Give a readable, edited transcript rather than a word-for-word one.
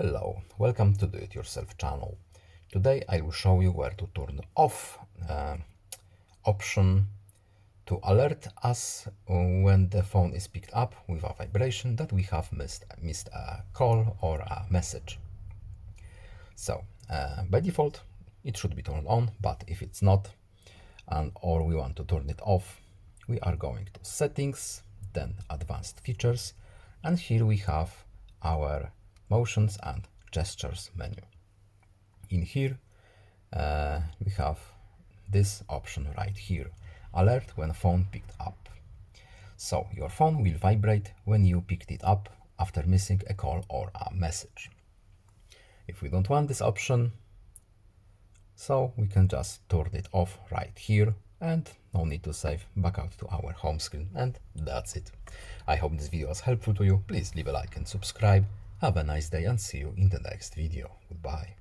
Hello, welcome to Do It Yourself channel. Today I will show you where to turn off option to alert us when the phone is picked up with a vibration that we have missed a call or a message. So by default it should be turned on, but if it's not or we want to turn it off, we are going to settings, then advanced features, and here we have our motions and gestures menu. In here we have this option right here, alert when phone picked up. So your phone will vibrate when you picked it up after missing a call or a message. If we don't want this option, so we can just turn it off right here, and no need to save, back out to our home screen, and that's it. I hope this video was helpful to you. Please leave a like and subscribe. Have a nice day and see you in the next video. Goodbye.